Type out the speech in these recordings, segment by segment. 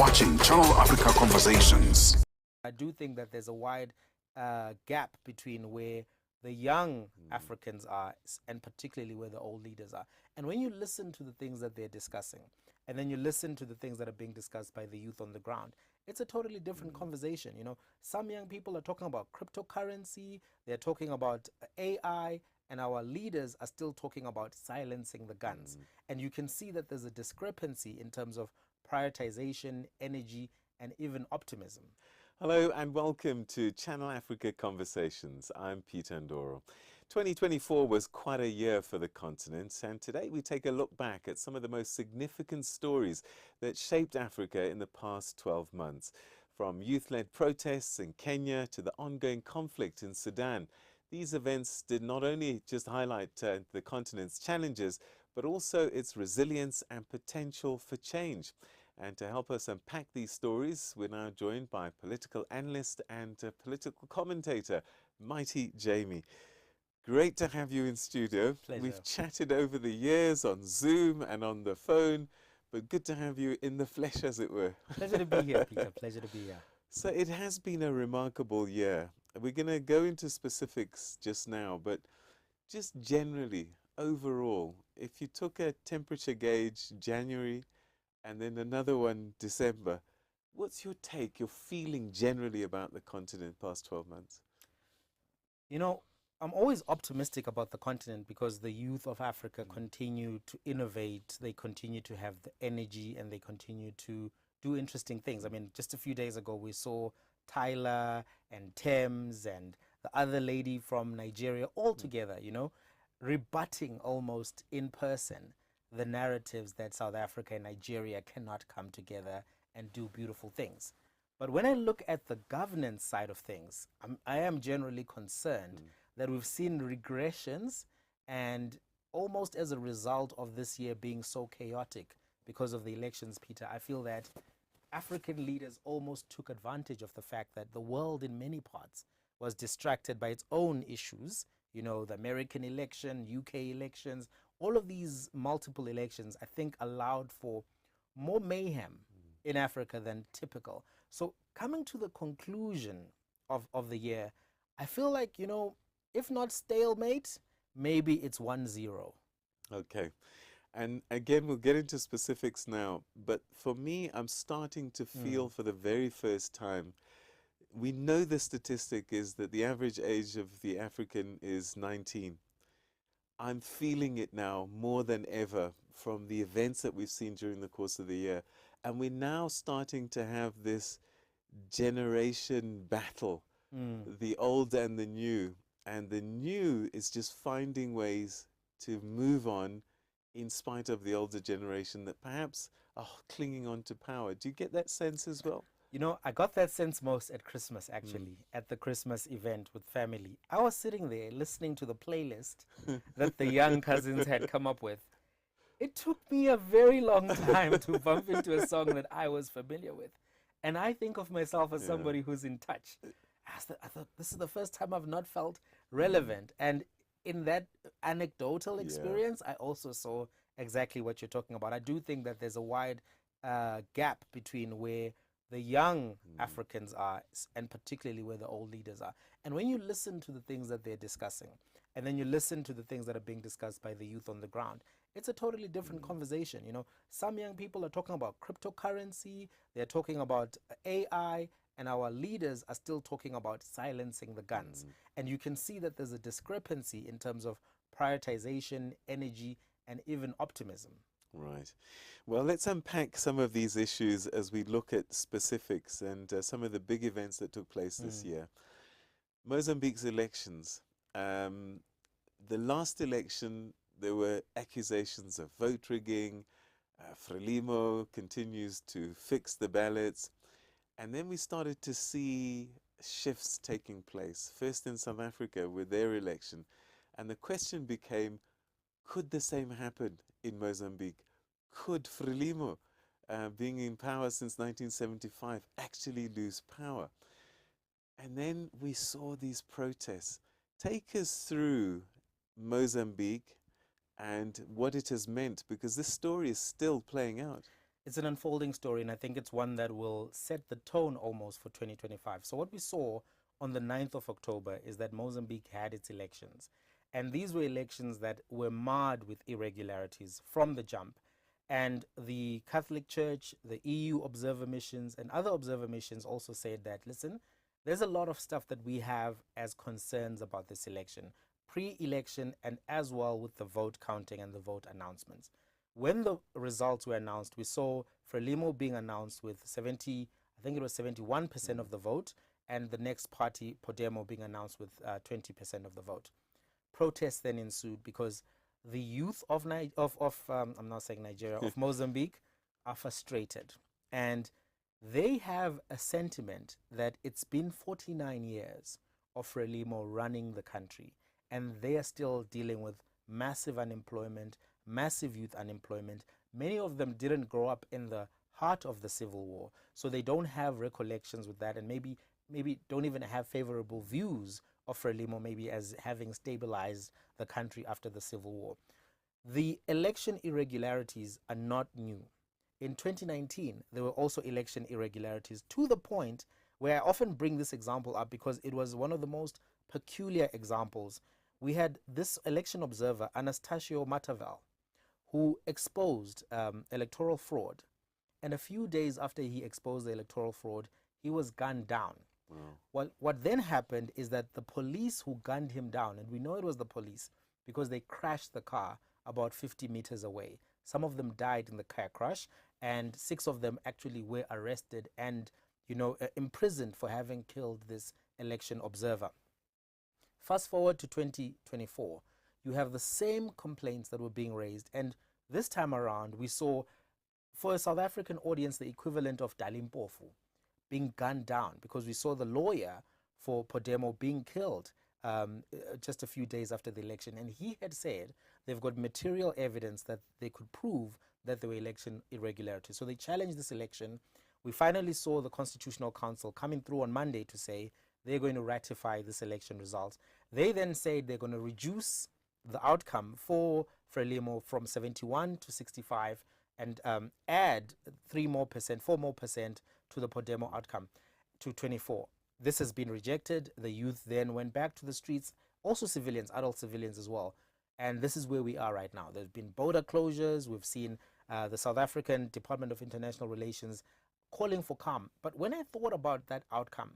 watching Channel Africa Conversations. I do think that there's a wide gap between where the young Africans are and particularly where the old leaders are. And when you listen to the things that they're discussing, and then you listen to the things that are being discussed by the youth on the ground, it's a totally different conversation. You know, some young people are talking about cryptocurrency, they're talking about AI, and our leaders are still talking about silencing the guns. And you can see that there's a discrepancy in terms of prioritization, energy, and even optimism. Hello and welcome to Channel Africa Conversations. I'm Peter Ndoro. 2024 was quite a year for the continent, and today we take a look back at some of the most significant stories that shaped Africa in the past 12 months. From youth-led protests in Kenya to the ongoing conflict in Sudan, these events did not only just highlight the continent's challenges, but also its resilience and potential for change. And to help us unpack these stories, we're now joined by political analyst and political commentator, Mighti Jamie. Great to have you in studio. Pleasure. We've chatted over the years on Zoom and on the phone, but good to have you in the flesh, as it were. Pleasure to be here, Peter. Pleasure to be here. So it has been a remarkable year. We're going to go into specifics just now, but just generally, overall, if you took a temperature gauge January and then another one December, what's your take, your feeling generally about the continent past 12 months? You know, I'm always optimistic about the continent because the youth of Africa continue to innovate, they continue to have the energy, and they continue to do interesting things. I mean, just a few days ago, we saw Tyler and Thames and the other lady from Nigeria all together, you know, rebutting almost in person the narratives that South Africa and Nigeria cannot come together and do beautiful things. But when I look at the governance side of things, I am generally concerned that we've seen regressions, and almost as a result of this year being so chaotic because of the elections, Peter, I feel that African leaders almost took advantage of the fact that the world in many parts was distracted by its own issues. You know, the American election, UK elections, all of these multiple elections, I think, allowed for more mayhem in Africa than typical. So coming to the conclusion of the year, I feel like, you know, if not stalemate, maybe it's 1-0. Okay. And again, we'll get into specifics now. But for me, I'm starting to feel for the very first time, we know the statistic is that the average age of the African is 19. I'm feeling it now more than ever from the events that we've seen during the course of the year. And we're now starting to have this generation battle, the old and the new. And the new is just finding ways to move on in spite of the older generation that perhaps are clinging on to power. Do you get that sense as well? You know, I got that sense most at Christmas, actually, at the Christmas event with family. I was sitting there listening to the playlist that the young cousins had come up with. It took me a very long time to bump into a song that I was familiar with. And I think of myself as somebody who's in touch. I thought, this is the first time I've not felt relevant. And in that anecdotal experience, I also saw exactly what you're talking about. I do think that there's a wide gap between where the young Africans are and particularly where the old leaders are. And when you listen to the things that they're discussing, and then you listen to the things that are being discussed by the youth on the ground, it's a totally different conversation. You know, some young people are talking about cryptocurrency, they're talking about AI, and our leaders are still talking about silencing the guns. And you can see that there's a discrepancy in terms of prioritization, energy, and even optimism. Right. Well, let's unpack some of these issues as we look at specifics and some of the big events that took place this year. Mozambique's elections. The last election, there were accusations of vote rigging. Frelimo continues to fix the ballots. And then we started to see shifts taking place, first in South Africa with their election. And the question became, could the same happen in Mozambique? Could Frelimo, being in power since 1975, actually lose power? And then we saw these protests. Take us through Mozambique and what it has meant, because this story is still playing out. It's an unfolding story, and I think it's one that will set the tone almost for 2025. So what we saw on the 9th of October is that Mozambique had its elections. And these were elections that were marred with irregularities from the jump. And the Catholic Church, the EU observer missions, and other observer missions also said that, listen, there's a lot of stuff that we have as concerns about this election, pre-election and as well with the vote counting and the vote announcements. When the results were announced, we saw Frelimo being announced with 70, I think it was 71% of the vote, and the next party, Podemo, being announced with 20% of the vote. Protests then ensued because the youth of I'm not saying Nigeria, of Mozambique are frustrated, and they have a sentiment that it's been 49 years of Frelimo running the country, and they are still dealing with massive unemployment, massive youth unemployment. Many of them didn't grow up in the heart of the civil war, so they don't have recollections with that, and maybe don't even have favorable views of Frelimo maybe as having stabilized the country after the civil war. The election irregularities are not new. In 2019, there were also election irregularities, to the point where I often bring this example up because it was one of the most peculiar examples. We had this election observer, Anastasio Matavel, who exposed electoral fraud. And a few days after he exposed the electoral fraud, he was gunned down. Wow. What then happened is that the police who gunned him down, and we know it was the police because they crashed the car about 50 meters away. Some of them died in the car crash, and 6 of them actually were arrested and, imprisoned for having killed this election observer. Fast forward to 2024, you have the same complaints that were being raised, and this time around we saw, for a South African audience, the equivalent of Dalimpofu being gunned down, because we saw the lawyer for Podemo being killed just a few days after the election, and he had said they've got material evidence that they could prove that there were election irregularities. So they challenged this election. We finally saw the Constitutional Council coming through on Monday to say they're going to ratify this election result. They then said they're going to reduce the outcome for Frelimo from 71 to 65 and add 4 more percent to the Podemo outcome to 24. This has been rejected. The youth then went back to the streets, also civilians, adult civilians as well. And this is where we are right now. There's been border closures. We've seen the South African Department of International Relations calling for calm. But when I thought about that outcome,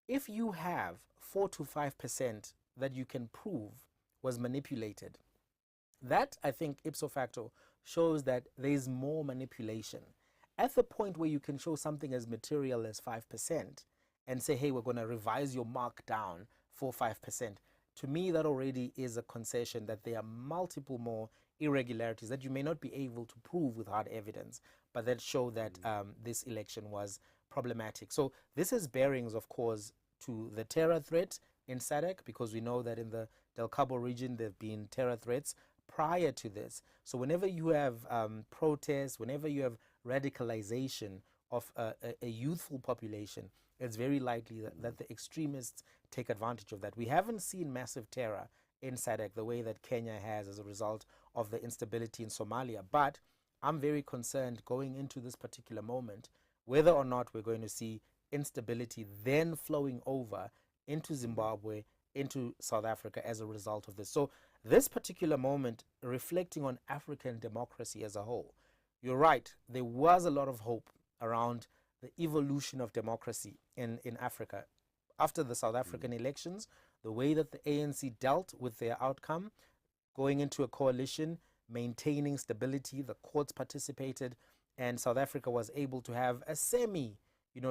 if you have 4 to 5% that you can prove was manipulated, that, I think, ipso facto, shows that there is more manipulation. At the point where you can show something as material as 5% and say, hey, we're going to revise your mark down for 5%, to me, that already is a concession that there are multiple more irregularities that you may not be able to prove with hard evidence, but that show that this election was problematic. So this has bearings, of course, to the terror threat in SADC, because we know that in the Del Cabo region, there have been terror threats prior to this. So whenever you have protests, whenever you have radicalization of a youthful population, it's very likely that the extremists take advantage of that. We haven't seen massive terror in SADC the way that Kenya has as a result of the instability in Somalia. But I'm very concerned going into this particular moment whether or not we're going to see instability then flowing over into Zimbabwe, into South Africa as a result of this. So this particular moment, reflecting on African democracy as a whole, you're right, there was a lot of hope around the evolution of democracy in Africa. After the South African elections, the way that the ANC dealt with their outcome, going into a coalition, maintaining stability, the courts participated, and South Africa was able to have a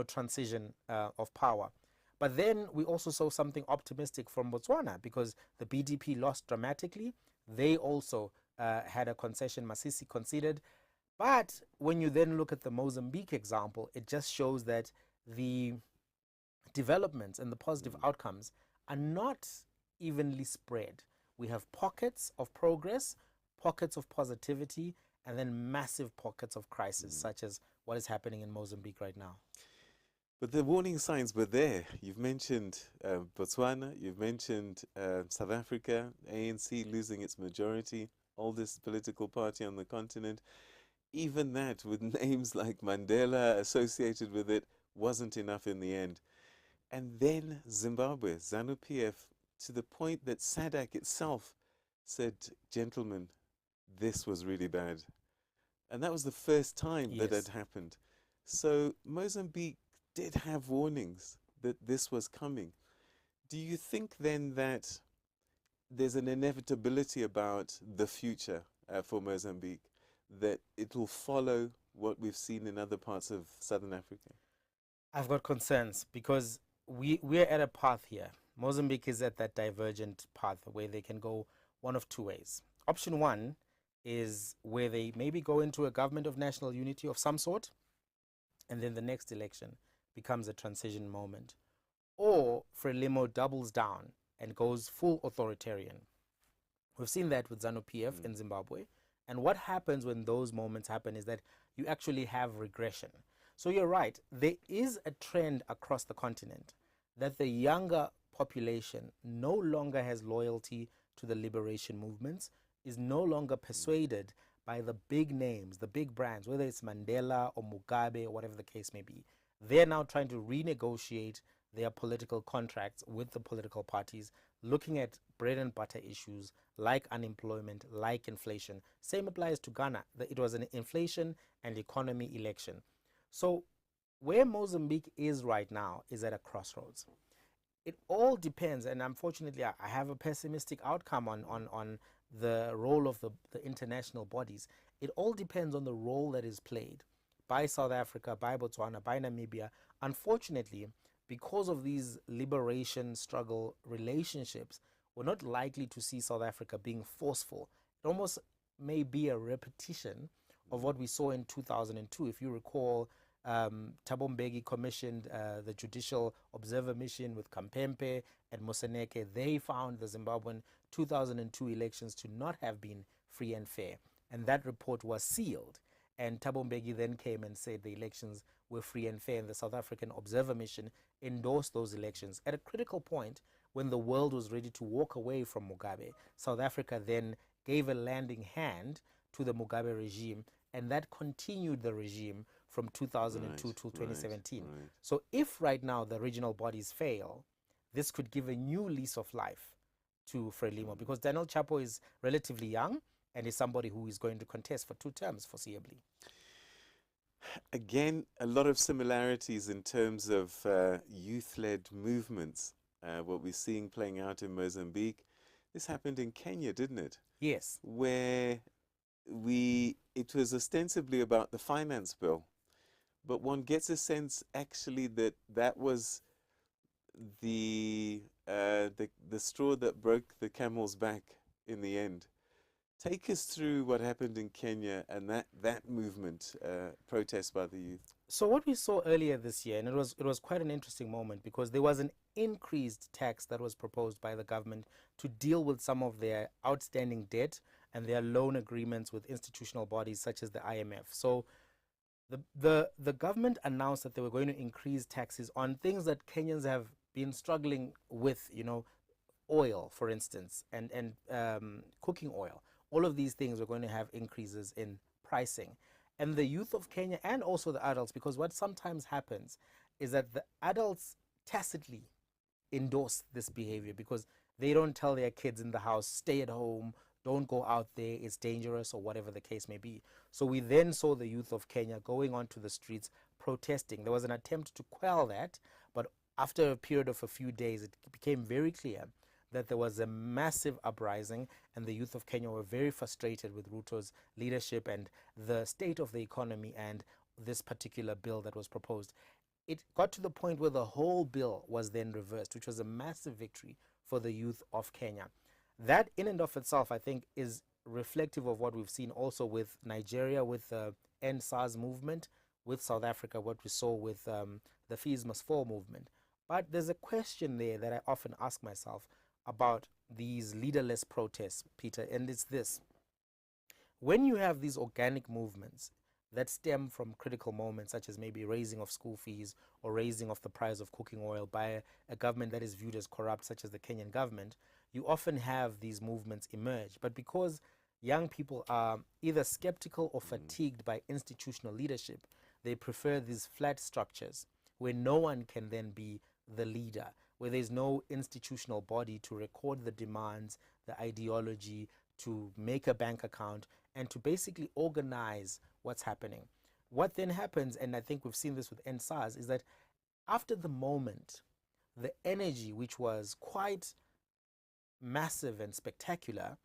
transition of power. But then we also saw something optimistic from Botswana, because the BDP lost dramatically. They also had a concession, Masisi conceded. But when you then look at the Mozambique example, it just shows that the developments and the positive outcomes are not evenly spread. We have pockets of progress, pockets of positivity, and then massive pockets of crisis, such as what is happening in Mozambique right now. But the warning signs were there. You've mentioned Botswana, you've mentioned South Africa, ANC losing its majority, oldest political party on the continent. even that, with names like Mandela associated with it, wasn't enough in the end. And then Zimbabwe, ZANU-PF, to the point that SADC itself said, gentlemen, this was really bad. And that was the first time that Yes. had happened. So Mozambique did have warnings that this was coming. Do you think then that there's an inevitability about the future for Mozambique, that it will follow what we've seen in other parts of Southern Africa? I've got concerns because we're at a path here. Mozambique is at that divergent path where they can go one of two ways. Option one is where they maybe go into a government of national unity of some sort, and then the next election becomes a transition moment. Or Frelimo doubles down and goes full authoritarian. We've seen that with ZANU-PF in Zimbabwe. And what happens when those moments happen is that you actually have regression. So you're right, there is a trend across the continent that the younger population no longer has loyalty to the liberation movements, is no longer persuaded by the big names, the big brands, whether it's Mandela or Mugabe or whatever the case may be. They're now trying to renegotiate their political contracts with the political parties, looking at bread and butter issues like unemployment, like inflation. Same applies to Ghana. It was an inflation and economy election. So where Mozambique is right now is at a crossroads. It all depends, and unfortunately I have a pessimistic outcome on the role of the international bodies. It all depends on the role that is played by South Africa, by Botswana, by Namibia. Unfortunately, because of these liberation struggle relationships, we're not likely to see South Africa being forceful. It almost may be a repetition of what we saw in 2002. If you recall, Thabo Mbeki commissioned the Judicial Observer Mission with Kampempe and Moseneke. They found the Zimbabwean 2002 elections to not have been free and fair. And that report was sealed. And Thabo Mbeki then came and said the elections were free and fair. And the South African Observer Mission endorsed those elections. At a critical point, when the world was ready to walk away from Mugabe, South Africa then gave a landing hand to the Mugabe regime, and that continued the regime from 2002 to 2017. Right. So if right now the regional bodies fail, this could give a new lease of life to Frelimo, because Daniel Chapo is relatively young and is somebody who is going to contest for 2 terms foreseeably. Again, a lot of similarities in terms of youth-led movements. What we're seeing playing out in Mozambique. This happened in Kenya, didn't it? Yes. Where it was ostensibly about the finance bill, but one gets a sense actually that that was the straw that broke the camel's back in the end. Take us through what happened in Kenya and that movement, protest by the youth. So what we saw earlier this year, and it was quite an interesting moment, because there was an increased tax that was proposed by the government to deal with some of their outstanding debt and their loan agreements with institutional bodies such as the IMF. So the government announced that they were going to increase taxes on things that Kenyans have been struggling with, oil, for instance, and cooking oil. All of these things were going to have increases in pricing. And the youth of Kenya, and also the adults, because what sometimes happens is that the adults tacitly endorse this behavior because they don't tell their kids in the house, stay at home, don't go out there, it's dangerous, or whatever the case may be. So we then saw the youth of Kenya going onto the streets protesting. There was an attempt to quell that, but after a period of a few days, it became very clear that there was a massive uprising, and the youth of Kenya were very frustrated with Ruto's leadership and the state of the economy and this particular bill that was proposed. It got to the point where the whole bill was then reversed, which was a massive victory for the youth of Kenya. That in and of itself, I think, is reflective of what we've seen also with Nigeria, with the End SARS movement, with South Africa, what we saw with the Fees Must Fall movement. But there's a question there that I often ask myself about these leaderless protests, Peter, and it's this. When you have these organic movements that stem from critical moments, such as maybe raising of school fees or raising of the price of cooking oil by a government that is viewed as corrupt, such as the Kenyan government, you often have these movements emerge. But because young people are either skeptical or fatigued by institutional leadership. They prefer these flat structures where no one can then be the leader, where there's no institutional body to record the demands, the ideology, to make a bank account, and to basically organize what's happening. What then happens, and I think we've seen this with NSAS, is that after the moment, the energy, which was quite massive and spectacular,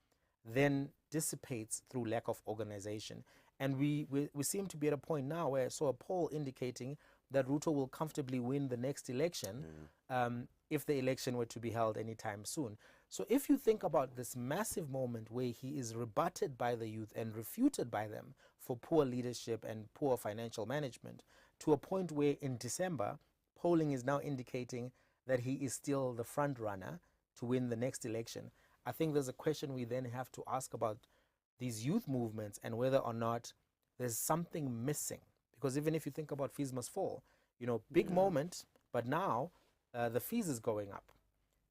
then dissipates through lack of organization. And we seem to be at a point now where I saw a poll indicating that Ruto will comfortably win the next election if the election were to be held anytime soon. So if you think about this massive moment where he is rebutted by the youth and refuted by them for poor leadership and poor financial management, to a point where in December, polling is now indicating that he is still the front runner to win the next election, I think there's a question we then have to ask about these youth movements and whether or not there's something missing. Because even if you think about fees must fall, you know, big moment, but now the fees is going up.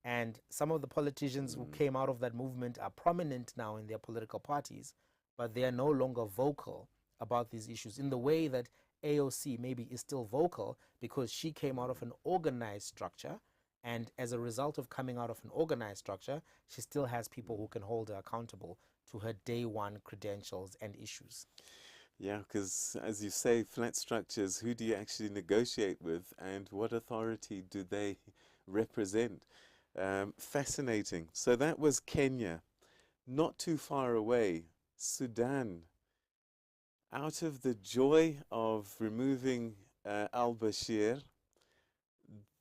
And some of the politicians who came out of that movement are prominent now in their political parties, but they are no longer vocal about these issues in the way that AOC maybe is still vocal, because she came out of an organized structure. And as a result of coming out of an organized structure, she still has people who can hold her accountable to her day one credentials and issues. Yeah, because as you say, flat structures, who do you actually negotiate with and what authority do they represent? Fascinating. So that was Kenya. Not too far away, Sudan. Out of the joy of removing al-Bashir,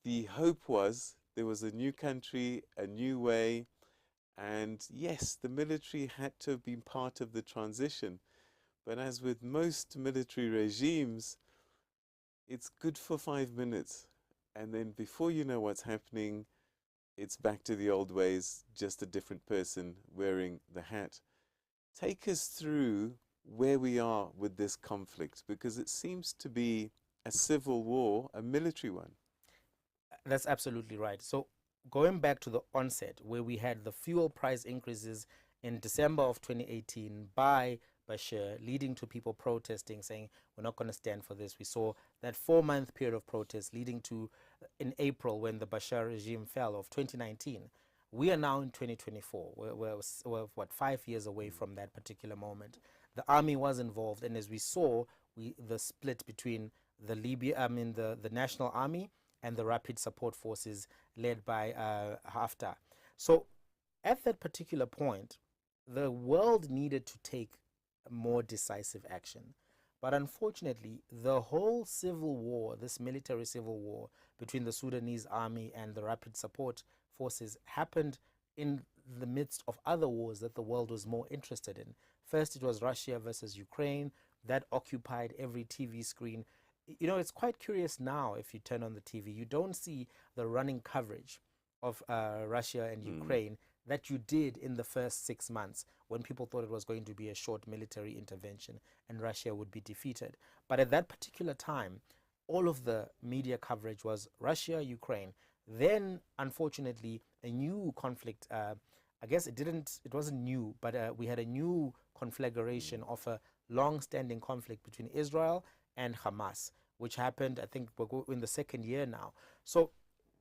the hope was there was a new country, a new way, and yes, the military had to have been part of the transition. But as with most military regimes, it's good for 5 minutes. And then before you know what's happening, it's back to the old ways, just a different person wearing the hat. Take us through where we are with this conflict, because it seems to be a civil war, a military one. That's absolutely right. So going back to the onset, where we had the fuel price increases in December of 2018 by Bashir, leading to people protesting, saying, we're not going to stand for this. We saw that 4-month period of protest leading to, in April, when the Bashir regime fell, of 2019. We are now in 2024. We're what, 5 years away from that particular moment. The army was involved, and as we saw, the split between the National Army and the Rapid Support Forces led by Haftar. So at that particular point, the world needed to take more decisive action. But unfortunately, the whole civil war, this military civil war between the Sudanese army and the Rapid Support Forces, happened in the midst of other wars that the world was more interested in. First, it was Russia versus Ukraine. That occupied every TV screen. You know, it's quite curious now, if you turn on the TV, you don't see the running coverage of Russia and Ukraine that you did in the first 6 months, when people thought it was going to be a short military intervention and Russia would be defeated. But at that particular time, all of the media coverage was Russia, Ukraine. Then, unfortunately, a new conflict, I guess it wasn't new, but we had a new conflagration of a long-standing conflict between Israel and Hamas, which happened, I think we're in the second year now. So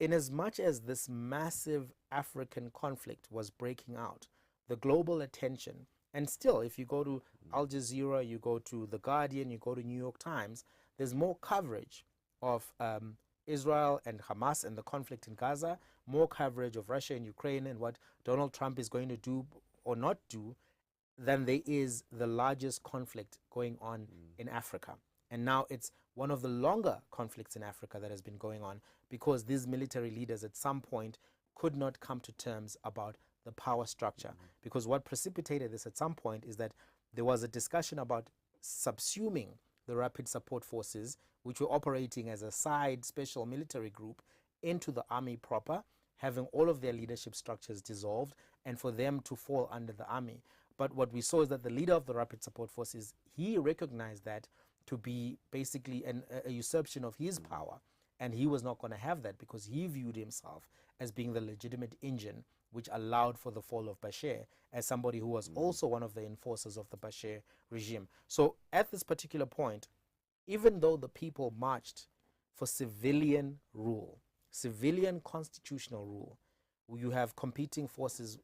in as much as this massive African conflict was breaking out, the global attention, and still, if you go to Al Jazeera, you go to The Guardian, you go to New York Times, there's more coverage of Israel and Hamas and the conflict in Gaza, more coverage of Russia and Ukraine and what Donald Trump is going to do or not do, than there is the largest conflict going on in Africa. And now it's one of the longer conflicts in Africa that has been going on, because these military leaders at some point could not come to terms about the power structure. Because what precipitated this at some point is that there was a discussion about subsuming the Rapid Support Forces, which were operating as a side special military group, into the army proper, having all of their leadership structures dissolved, and for them to fall under the army. But what we saw is that the leader of the Rapid Support Forces, he recognized that to be basically a usurpation of his power. And he was not going to have that, because he viewed himself as being the legitimate engine which allowed for the fall of Bashir, as somebody who was also one of the enforcers of the Bashir regime. So at this particular point, even though the people marched for civilian rule, civilian constitutional rule, you have competing forces,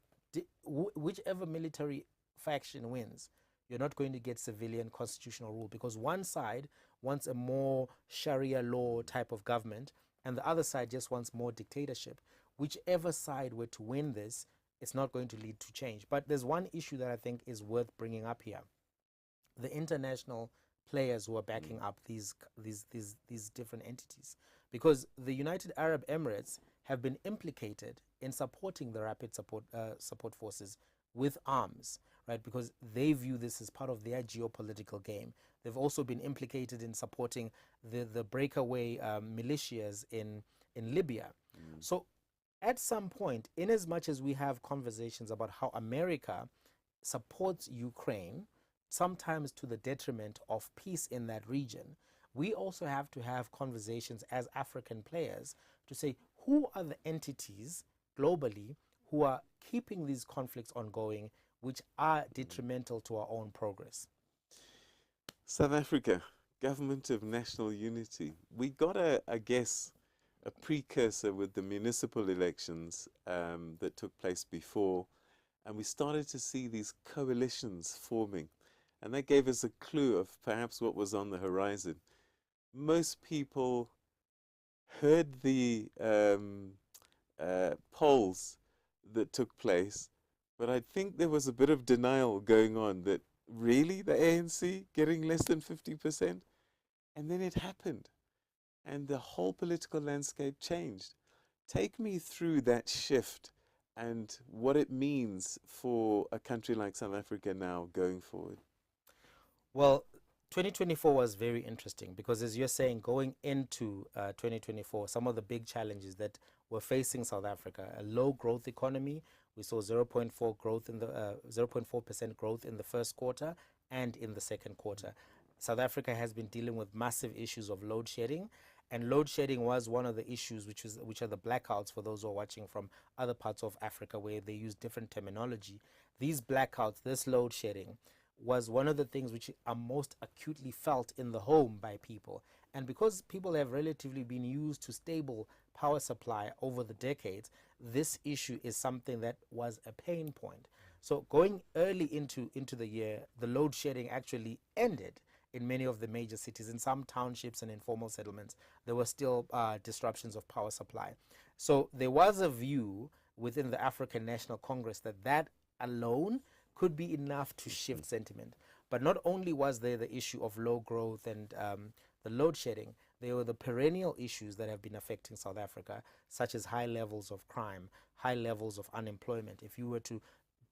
whichever military faction wins, you're not going to get civilian constitutional rule, because one side wants a more Sharia law type of government and the other side just wants more dictatorship. Whichever side were to win this, it's not going to lead to change. But there's one issue that I think is worth bringing up here. The international players who are backing up these different entities, because the United Arab Emirates have been implicated in supporting the rapid support forces with arms, right? Because they view this as part of their geopolitical game. They've also been implicated in supporting the breakaway militias in Libya. So at some point, in as much as we have conversations about how America supports Ukraine, sometimes to the detriment of peace in that region, we also have to have conversations as African players to say, who are the entities globally who are keeping these conflicts ongoing, which are detrimental to our own progress? South Africa, Government of National Unity. We got I guess, a precursor with the municipal elections that took place before, and we started to see these coalitions forming. And that gave us a clue of perhaps what was on the horizon. Most people heard the polls that took place, but I think there was a bit of denial going on that really the ANC getting less than 50%? And then it happened, and the whole political landscape changed. Take me through that shift and what it means for a country like South Africa now going forward. Well, 2024 was very interesting because, as you're saying, going into 2024, some of the big challenges that were facing South Africa: a low growth economy. We saw 0.4% growth in the first quarter and in the second quarter. South Africa has been dealing with massive issues of load shedding, and load shedding was one of the issues, which are the blackouts for those who are watching from other parts of Africa where they use different terminology. These blackouts, this load shedding, was one of the things which are most acutely felt in the home by people. And because people have relatively been used to stable power supply over the decades, this issue is something that was a pain point. So going early into the year, the load shedding actually ended in many of the major cities. In some townships and informal settlements, there were still disruptions of power supply. So there was a view within the African National Congress that alone could be enough to shift sentiment. But not only was there the issue of low growth and the load shedding, there were the perennial issues that have been affecting South Africa, such as high levels of crime, high levels of unemployment. If you were to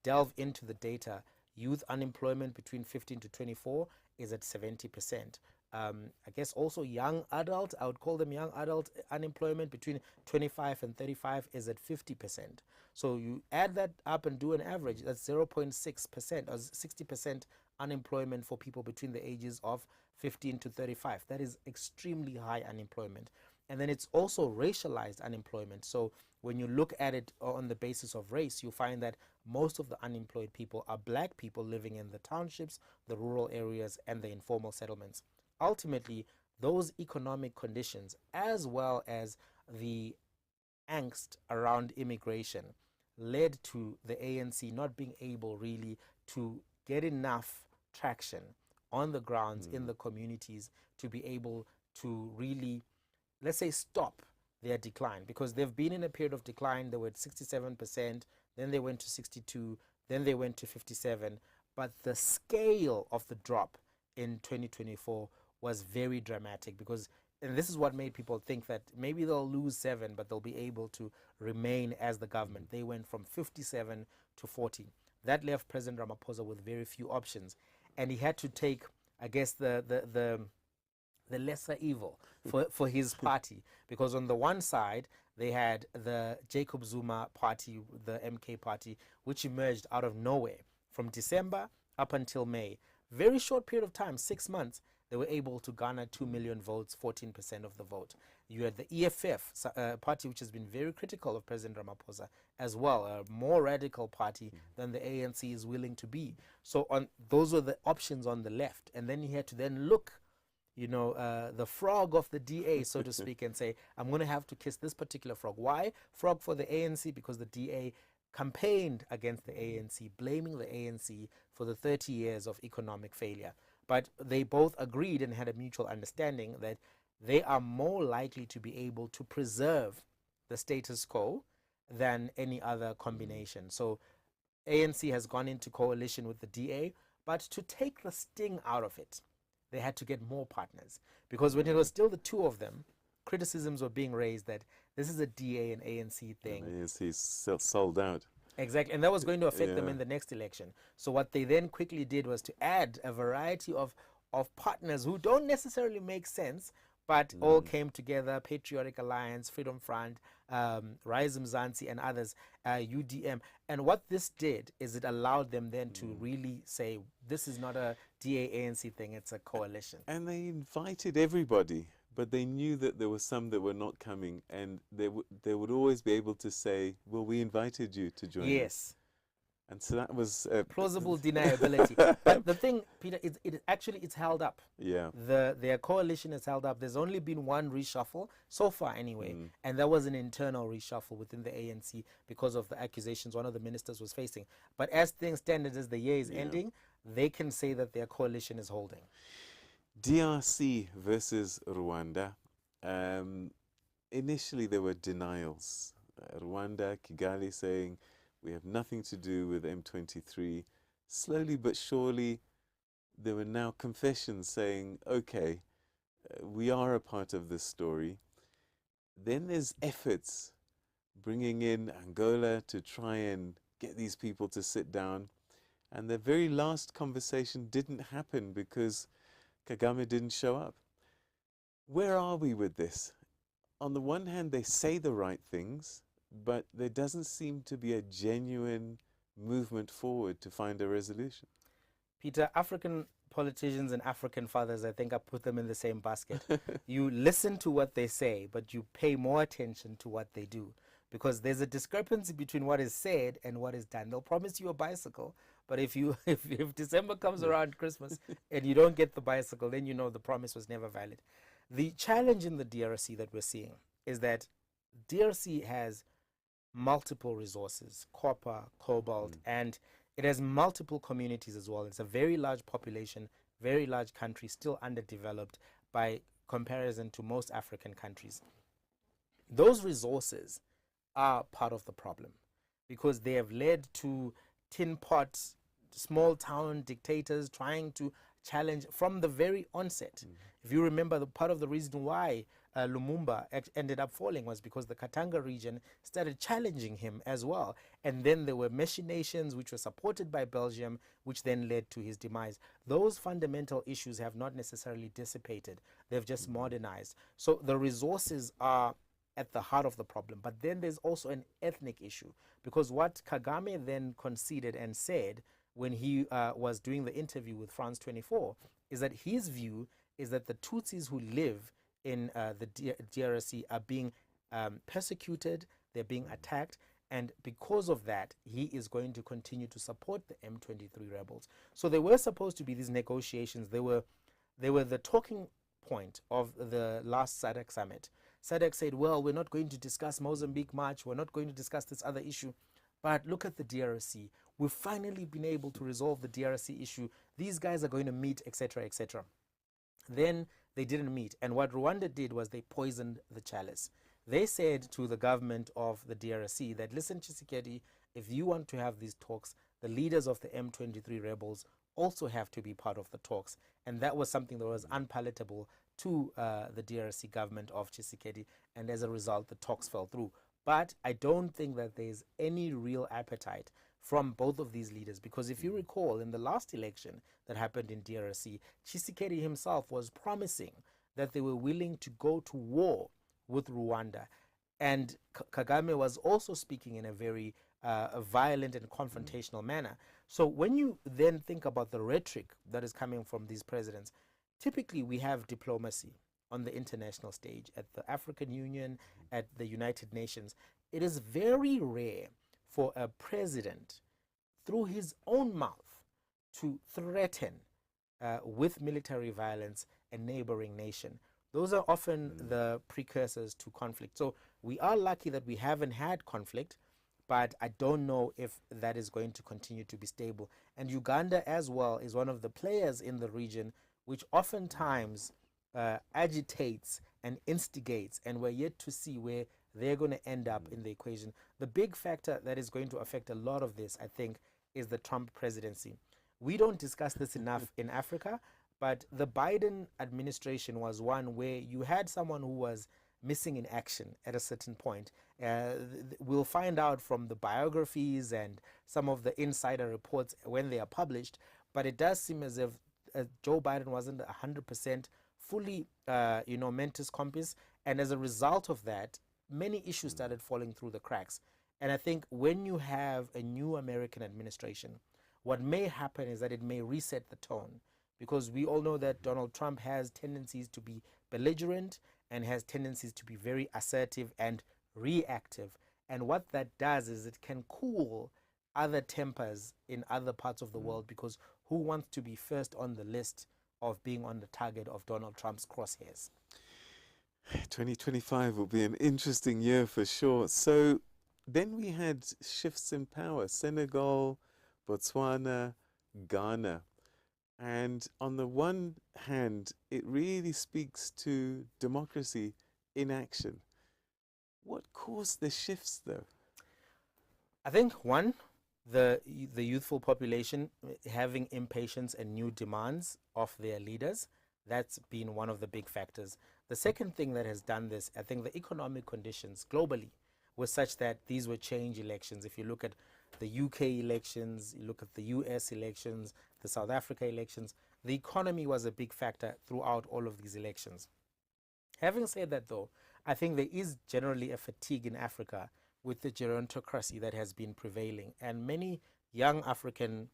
delve into the data, youth unemployment between 15 to 24 is at 70%. I guess also young adult, I would call them young adult unemployment between 25 and 35 is at 50%. So you add that up and do an average, that's 0.6% or 60% unemployment for people between the ages of 15 to 35. That is extremely high unemployment. And then it's also racialized unemployment. So when you look at it on the basis of race, you find that most of the unemployed people are black people living in the townships, the rural areas, and the informal settlements. Ultimately, those economic conditions, as well as the angst around immigration, led to the ANC not being able really to get enough traction on the grounds in the communities to be able to really, let's say, stop their decline, because they've been in a period of decline. They were at 67%, then they went to 62, then they went to 57, but the scale of the drop in 2024 was very dramatic, because, and this is what made people think that maybe they'll lose 7, but they'll be able to remain as the government. They went from 57 to 40. That left President Ramaphosa with very few options, and he had to take, I guess, the lesser evil for his party, because on the one side they had the Jacob Zuma party, the MK party, which emerged out of nowhere from December up until May. Very short period of time, 6 months, they were able to garner 2 million votes, 14% of the vote. You had the EFF, party which has been very critical of President Ramaphosa as well, a more radical party than the ANC is willing to be. So those were the options on the left. And then he had to then look, the frog of the DA, so to speak, and say, I'm going to have to kiss this particular frog. Why? Frog for the ANC, because the DA campaigned against the ANC, blaming the ANC for the 30 years of economic failure. But they both agreed and had a mutual understanding that they are more likely to be able to preserve the status quo than any other combination. So ANC has gone into coalition with the DA, but to take the sting out of it, they had to get more partners. Because when it was still the two of them, criticisms were being raised that this is a DA and ANC thing. ANC sold out. Exactly, and that was going to affect them in the next election. So what they then quickly did was to add a variety of partners who don't necessarily make sense, but all came together: Patriotic Alliance, Freedom Front, Rise Mzansi, and others, UDM. And what this did is it allowed them then to really say, this is not a DA-ANC thing, it's a coalition. And they invited everybody, but they knew that there were some that were not coming, and they would always be able to say, well, we invited you to join us. Yes. And so that was plausible deniability. But the thing, Peter, it's held up. Yeah. Their coalition is held up. There's only been one reshuffle so far, anyway, and that was an internal reshuffle within the ANC because of the accusations one of the ministers was facing. But as things stand, as the year is ending, they can say that their coalition is holding. DRC versus Rwanda. Initially, there were denials. Rwanda, Kigali saying, we have nothing to do with M23. Slowly but surely, there were now confessions saying, okay, we are a part of this story. Then there's efforts bringing in Angola to try and get these people to sit down. And the very last conversation didn't happen because Kagame didn't show up. Where are we with this? On the one hand, they say the right things, but there doesn't seem to be a genuine movement forward to find a resolution. Peter, African politicians and African fathers, I think I put them in the same basket. You listen to what they say, but you pay more attention to what they do, because there's a discrepancy between what is said and what is done. They'll promise you a bicycle, but if December comes around, Christmas, and you don't get the bicycle, then you know the promise was never valid. The challenge in the DRC that we're seeing is that DRC has multiple resources, copper, cobalt, and it has multiple communities as well. It's a very large population, very large country, still underdeveloped by comparison to most African countries. Those resources are part of the problem because they have led to tin pots, small town dictators trying to challenge from the very onset. If you remember, the part of the reason why Lumumba ended up falling was because the Katanga region started challenging him as well. And then there were machinations which were supported by Belgium, which then led to his demise. Those fundamental issues have not necessarily dissipated. They've just modernized. So the resources are at the heart of the problem. But then there's also an ethnic issue, because what Kagame then conceded and said when he was doing the interview with France 24 is that his view is that the Tutsis who live in the DRC are being persecuted, they're being attacked, and because of that, he is going to continue to support the M23 rebels. So there were supposed to be these negotiations. They were the talking point of the last SADC summit. SADC said, well, we're not going to discuss Mozambique much, we're not going to discuss this other issue, but look at the DRC. We've finally been able to resolve the DRC issue. These guys are going to meet, etc., etc. Then they didn't meet. And what Rwanda did was they poisoned the chalice. They said to the government of the DRC that, listen, Tshisekedi, if you want to have these talks, the leaders of the M23 rebels also have to be part of the talks. And that was something that was unpalatable to the DRC government of Tshisekedi. And as a result, the talks fell through. But I don't think that there's any real appetite from both of these leaders, because if you recall, in the last election that happened in DRC, Tshisekedi himself was promising that they were willing to go to war with Rwanda. And Kagame was also speaking in a very violent and confrontational manner. So when you then think about the rhetoric that is coming from these presidents, typically we have diplomacy on the international stage, at the African Union, at the United Nations. It is very rare for a president, through his own mouth, to threaten with military violence a neighboring nation. Those are often the precursors to conflict. So we are lucky that we haven't had conflict, but I don't know if that is going to continue to be stable. And Uganda as well is one of the players in the region which oftentimes agitates and instigates, and we're yet to see where they're going to end up in the equation. The big factor that is going to affect a lot of this, I think, is the Trump presidency. We don't discuss this enough in Africa, but the Biden administration was one where you had someone who was missing in action at a certain point. We'll find out from the biographies and some of the insider reports when they are published, but it does seem as if Joe Biden wasn't 100% fully, mentis compis, and as a result of that, many issues started falling through the cracks. And I think when you have a new American administration, what may happen is that it may reset the tone, because we all know that Donald Trump has tendencies to be belligerent and has tendencies to be very assertive and reactive. And what that does is it can cool other tempers in other parts of the world, because who wants to be first on the list of being on the target of Donald Trump's crosshairs? 2025 will be an interesting year for sure. So then we had shifts in power: Senegal, Botswana, Ghana. And on the one hand, it really speaks to democracy in action. What caused the shifts, though? I think, one, the youthful population having impatience and new demands of their leaders. That's been one of the big factors. The second thing that has done this, I think the economic conditions globally were such that these were change elections. If you look at the UK elections, you look at the US elections, the South Africa elections, the economy was a big factor throughout all of these elections. Having said that, though, I think there is generally a fatigue in Africa with the gerontocracy that has been prevailing, and many young African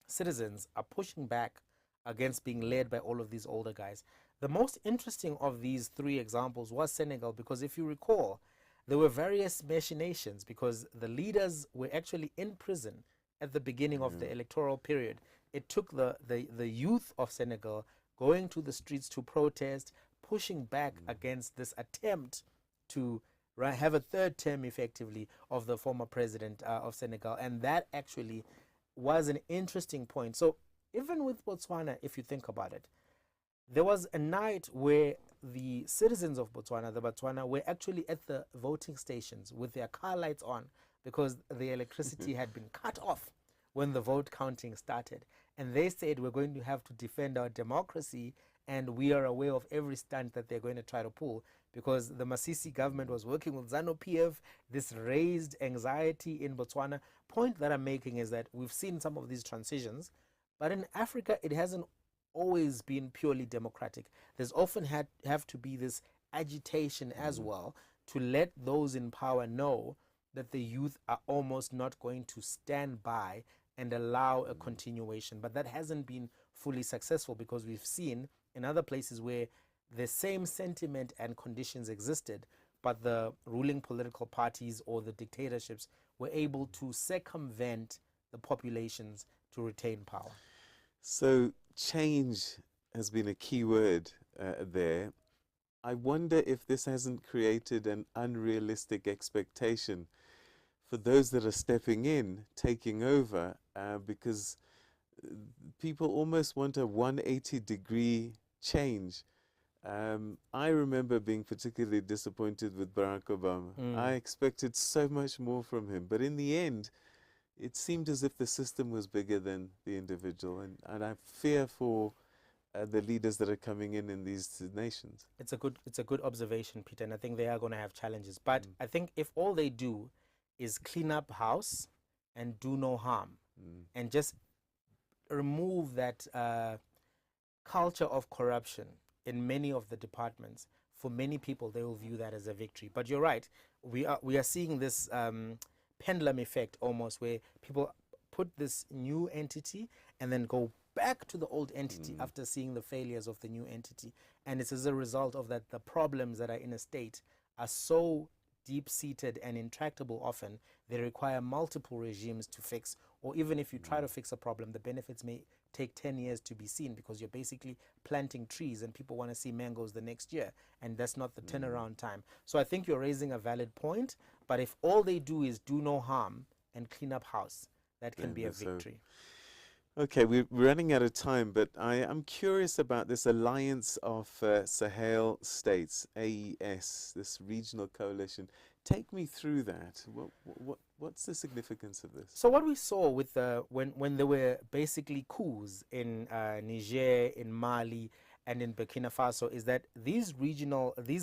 citizens are pushing back against being led by all of these older guys. The most interesting of these three examples was Senegal, because if you recall, there were various machinations, because the leaders were actually in prison at the beginning of the electoral period. It took the youth of Senegal going to the streets to protest, pushing back against this attempt to have a third term, effectively, of the former president of Senegal. And that actually was an interesting point. So even with Botswana, if you think about it, there was a night where the citizens of Botswana were actually at the voting stations with their car lights on, because the electricity had been cut off when the vote counting started. And they said, we're going to have to defend our democracy, and we are aware of every stunt that they're going to try to pull, because the Masisi government was working with ZANU-PF. This raised anxiety in Botswana. Point that I'm making is that we've seen some of these transitions, but in Africa, it hasn't always been purely democratic. There's often have to be this agitation as well, to let those in power know that the youth are almost not going to stand by and allow a continuation. But that hasn't been fully successful, because we've seen in other places where the same sentiment and conditions existed, but the ruling political parties or the dictatorships were able to circumvent the populations to retain power. So change has been a key word there. I wonder if this hasn't created an unrealistic expectation for those that are stepping in, taking over, because people almost want a 180-degree change. I remember being particularly disappointed with Barack Obama. I expected so much more from him, but in the end, it seemed as if the system was bigger than the individual, and I fear for the leaders that are coming in these nations. It's a good observation, Peter, and I think they are going to have challenges. But I think if all they do is clean up house and do no harm, and just remove that culture of corruption in many of the departments, for many people, they will view that as a victory. But you're right, we are seeing this pendulum effect almost, where people put this new entity and then go back to the old entity after seeing the failures of the new entity. And it's as a result of that the problems that are in a state are so deep-seated and intractable often, they require multiple regimes to fix, or even if you try to fix a problem, the benefits may take 10 years to be seen because you're basically planting trees and people want to see mangoes the next year, and that's not the turnaround time. So I think you're raising a valid point, but if all they do is do no harm and clean up house, that can be a victory. Okay, we're running out of time, but I'm curious about this alliance of Sahel states, AES, this regional coalition. Take me through that. What's the significance of this? So what we saw with when there were basically coups in Niger, in Mali, and in Burkina Faso is that these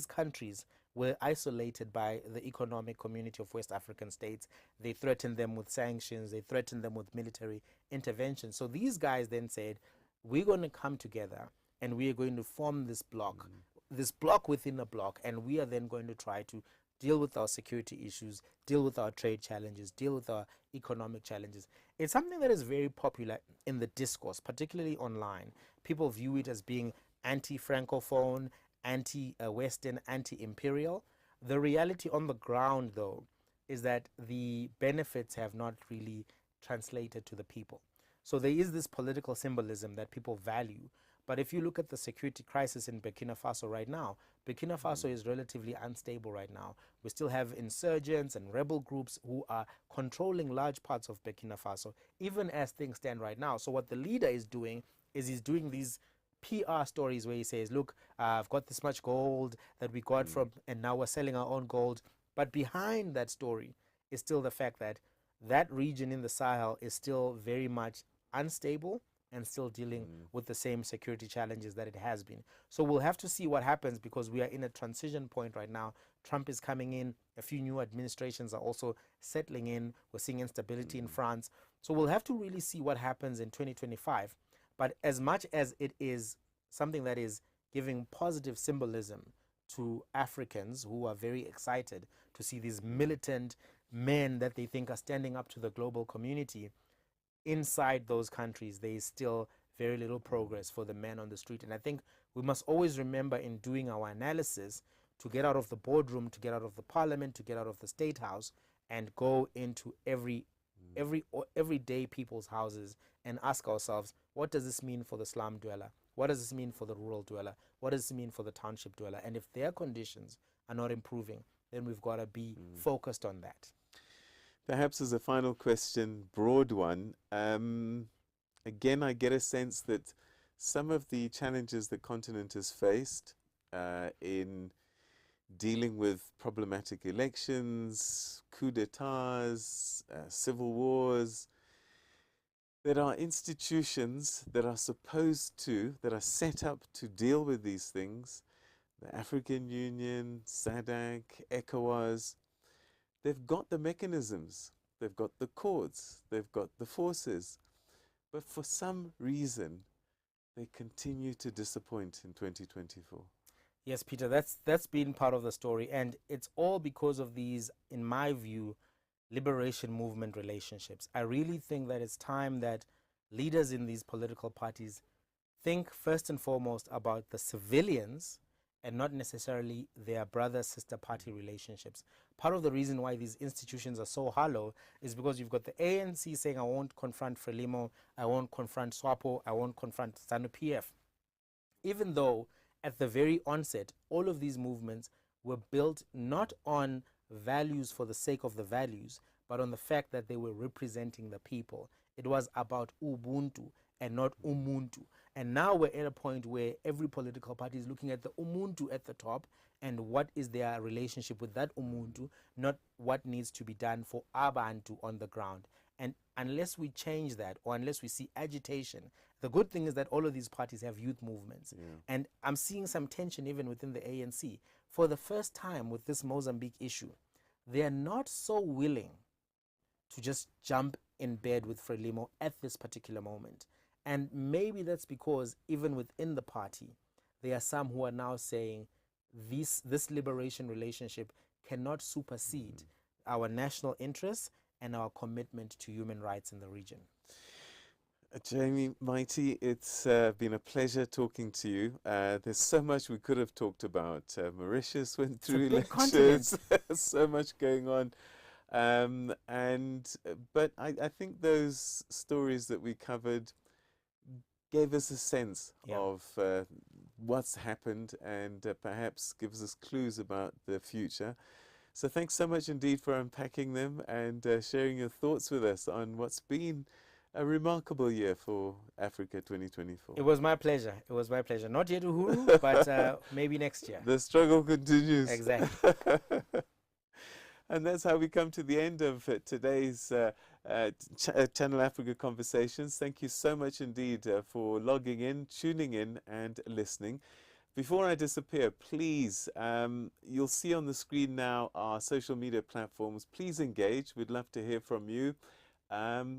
countries were isolated by the economic community of West African states. They threatened them with sanctions. They threatened them with military intervention. So these guys then said, we're going to come together and we are going to form this block within a block, and we are then going to try to deal with our security issues, deal with our trade challenges, deal with our economic challenges. It's something that is very popular in the discourse, particularly online. People view it as being anti-Francophone, anti-Western, anti-imperial. The reality on the ground, though, is that the benefits have not really translated to the people. So there is this political symbolism that people value. But if you look at the security crisis in Burkina Faso right now, Burkina Faso is relatively unstable right now. We still have insurgents and rebel groups who are controlling large parts of Burkina Faso, even as things stand right now. So what the leader is doing is he's doing these PR stories where he says, look, I've got this much gold that we got from, and now we're selling our own gold. But behind that story is still the fact that that region in the Sahel is still very much unstable and still dealing with the same security challenges that it has been. So we'll have to see what happens, because we are in a transition point right now. Trump is coming in. A few new administrations are also settling in. We're seeing instability in France. So we'll have to really see what happens in 2025. But as much as it is something that is giving positive symbolism to Africans who are very excited to see these militant men that they think are standing up to the global community, inside those countries, there is still very little progress for the man on the street. And I think we must always remember, in doing our analysis, to get out of the boardroom, to get out of the parliament, to get out of the state house, and go into everyday people's houses and ask ourselves, what does this mean for the slum dweller? What does this mean for the rural dweller? What does this mean for the township dweller? And if their conditions are not improving, then we've got to be focused on that. Perhaps as a final question, broad one, again, I get a sense that some of the challenges the continent has faced in dealing with problematic elections, coups d'etats, civil wars, there are institutions that are that are set up to deal with these things. The African Union, SADC, ECOWAS, they've got the mechanisms, they've got the courts, they've got the forces, but for some reason, they continue to disappoint in 2024. Yes, Peter, that's been part of the story, and it's all because of these, in my view, liberation movement relationships. I really think that it's time that leaders in these political parties think first and foremost about the civilians and not necessarily their brother-sister party relationships. Part of the reason why these institutions are so hollow is because you've got the ANC saying, I won't confront Frelimo, I won't confront SWAPO, I won't confront ZANU-PF. Even though at the very onset, all of these movements were built not on values for the sake of the values, but on the fact that they were representing the people. It was about Ubuntu and not Umuntu. And now we're at a point where every political party is looking at the Umuntu at the top and what is their relationship with that Umuntu, not what needs to be done for Abantu on the ground. And unless we change that, or unless we see agitation, the good thing is that all of these parties have youth movements. And I'm seeing some tension even within the ANC. For the first time with this Mozambique issue, they are not so willing to just jump in bed with Frelimo at this particular moment. And maybe that's because even within the party, there are some who are now saying this liberation relationship cannot supersede our national interests and our commitment to human rights in the region. Jamie, Mighty, it's been a pleasure talking to you. There's so much we could have talked about. Mauritius went through a big elections, so much going on. But I think those stories that we covered gave us a sense of what's happened and perhaps gives us clues about the future. So thanks so much indeed for unpacking them and sharing your thoughts with us on what's been a remarkable year for Africa 2024. It was my pleasure. It was my pleasure. Not yet Uhuru, but maybe next year. The struggle continues. Exactly. And that's how we come to the end of today's Channel Africa Conversations. Thank you so much indeed for logging in, tuning in and listening. Before I disappear, please, you'll see on the screen now our social media platforms. Please engage. We'd love to hear from you.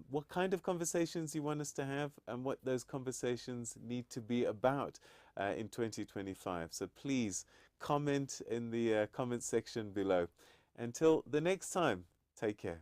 What kind of conversations you want us to have and what those conversations need to be about in 2025. So please comment in the comment section below. Until the next time, take care.